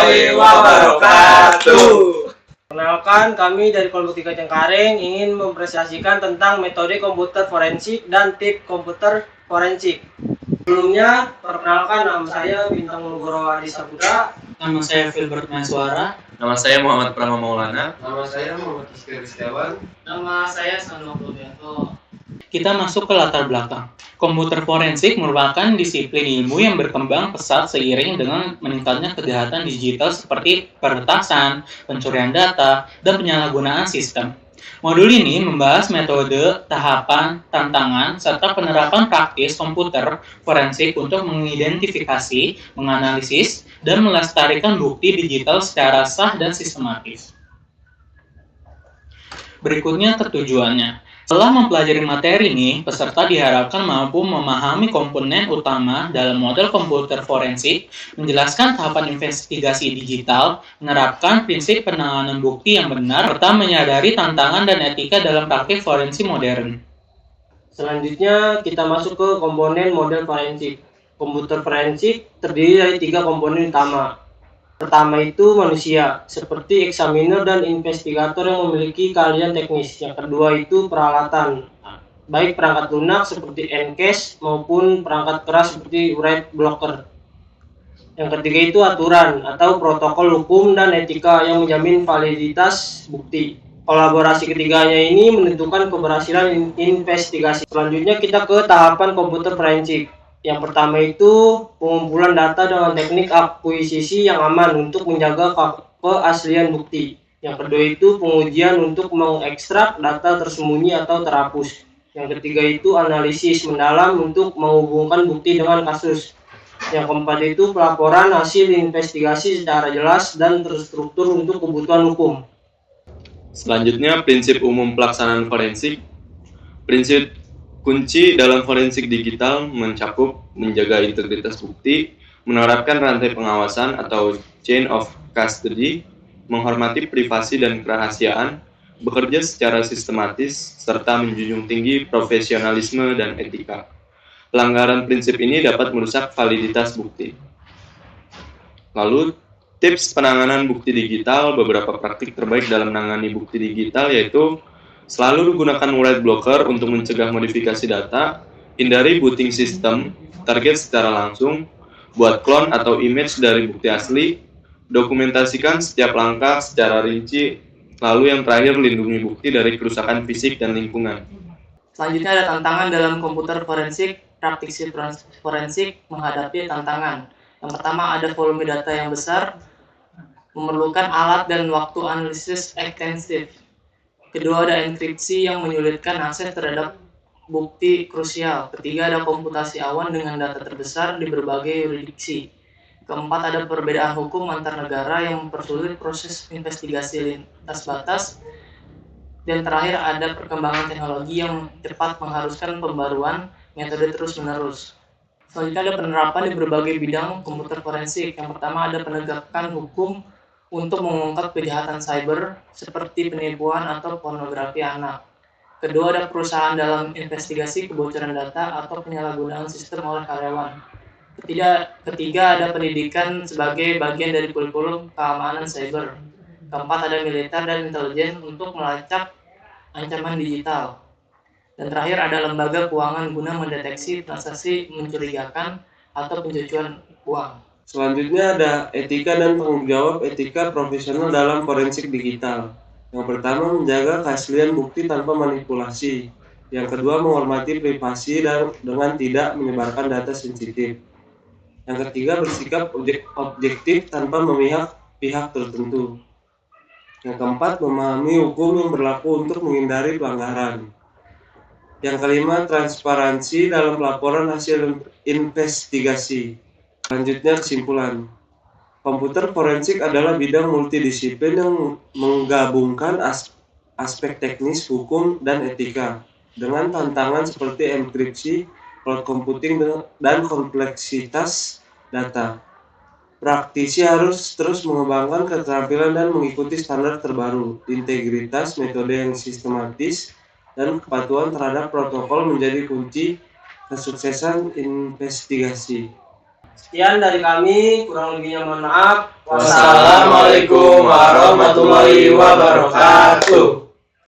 warahmatullahi wabarakatuh. Perkenalkan, kami dari Kelompok 3 Cengkareng ingin mempresentasikan tentang metode komputer forensik dan tip komputer forensik. Sebelumnya, perkenalkan, nama saya Bintang Nugroho Adi Saputra. Nama saya Filbert Maiswara. Nama saya Muhammad Pratama Maulana. Nama saya Muhammad Rizky Setiawan. Nama saya Sano Purwianto. Kita masuk ke latar belakang. Komputer forensik merupakan disiplin ilmu yang berkembang pesat seiring dengan meningkatnya kejahatan digital seperti peretasan, pencurian data, dan penyalahgunaan sistem. Modul ini membahas metode, tahapan, tantangan, serta penerapan praktis komputer forensik untuk mengidentifikasi, menganalisis, dan melestarikan bukti digital secara sah dan sistematis. Berikutnya ketujuannya. Setelah mempelajari materi ini, peserta diharapkan mampu memahami komponen utama dalam model komputer forensik, menjelaskan tahapan investigasi digital, menerapkan prinsip penanganan bukti yang benar, serta menyadari tantangan dan etika dalam praktik forensik modern. Selanjutnya, kita masuk ke komponen model forensik. Komputer forensik terdiri dari 3 komponen utama. Pertama itu manusia, seperti eksaminer dan investigator yang memiliki keahlian teknis. Yang kedua itu peralatan, baik perangkat lunak seperti Ncash maupun perangkat keras seperti write blocker. Yang ketiga itu aturan atau protokol hukum dan etika yang menjamin validitas bukti. Kolaborasi ketiganya ini menentukan keberhasilan investigasi. Selanjutnya kita ke tahapan komputer forensik. Yang pertama itu pengumpulan data dengan teknik akuisisi yang aman untuk menjaga keaslian bukti. Yang kedua itu pengujian untuk mengekstrak data tersembunyi atau terhapus. Yang ketiga itu analisis mendalam untuk menghubungkan bukti dengan kasus. Yang keempat itu pelaporan hasil investigasi secara jelas dan terstruktur untuk kebutuhan hukum. Selanjutnya, prinsip umum pelaksanaan forensik. Prinsip kunci dalam forensik digital mencakup menjaga integritas bukti, menerapkan rantai pengawasan atau chain of custody, menghormati privasi dan kerahasiaan, bekerja secara sistematis, serta menjunjung tinggi profesionalisme dan etika. Pelanggaran prinsip ini dapat merusak validitas bukti. Lalu, tips penanganan bukti digital, beberapa praktik terbaik dalam menangani bukti digital yaitu selalu gunakan write blocker untuk mencegah modifikasi data, hindari booting sistem, target secara langsung, buat clone atau image dari bukti asli, dokumentasikan setiap langkah secara rinci, lalu yang terakhir lindungi bukti dari kerusakan fisik dan lingkungan. Selanjutnya ada tantangan dalam komputer forensik. Praktisi forensik menghadapi tantangan. Yang pertama ada volume data yang besar, memerlukan alat dan waktu analisis ekstensif. Kedua ada enkripsi yang menyulitkan akses terhadap bukti krusial. Ketiga ada komputasi awan dengan data terbesar di berbagai yurisdiksi. Keempat ada perbedaan hukum antar negara yang mempersulit proses investigasi lintas batas. Dan terakhir ada perkembangan teknologi yang cepat mengharuskan pembaruan metode terus-menerus. Selanjutnya ada penerapan di berbagai bidang komputer forensik. Yang pertama ada penegakan hukum untuk mengungkap kejahatan cyber seperti penipuan atau pornografi anak. Kedua ada perusahaan dalam investigasi kebocoran data atau penyalahgunaan sistem oleh karyawan. Ketiga ada pendidikan sebagai bagian dari kurikulum keamanan cyber. Keempat ada militer dan intelijen untuk melacak ancaman digital. Dan terakhir ada lembaga keuangan guna mendeteksi transaksi mencurigakan atau pencucian uang. Selanjutnya ada etika dan tanggung jawab etika profesional dalam forensik digital. Yang pertama menjaga keaslian bukti tanpa manipulasi. Yang kedua menghormati privasi dan dengan tidak menyebarkan data sensitif. Yang ketiga bersikap objektif tanpa memihak pihak tertentu. Yang keempat memahami hukum yang berlaku untuk menghindari pelanggaran. Yang kelima transparansi dalam laporan hasil investigasi. Selanjutnya kesimpulan. Komputer forensik adalah bidang multidisiplin yang menggabungkan aspek teknis, hukum, dan etika dengan tantangan seperti enkripsi, cloud computing, dan kompleksitas data. Praktisi harus terus mengembangkan keterampilan dan mengikuti standar terbaru. Integritas, metode yang sistematis, dan kepatuhan terhadap protokol menjadi kunci kesuksesan investigasi. Sekian dari kami, kurang lebihnya mohon maaf. Wassalamualaikum warahmatullahi wabarakatuh.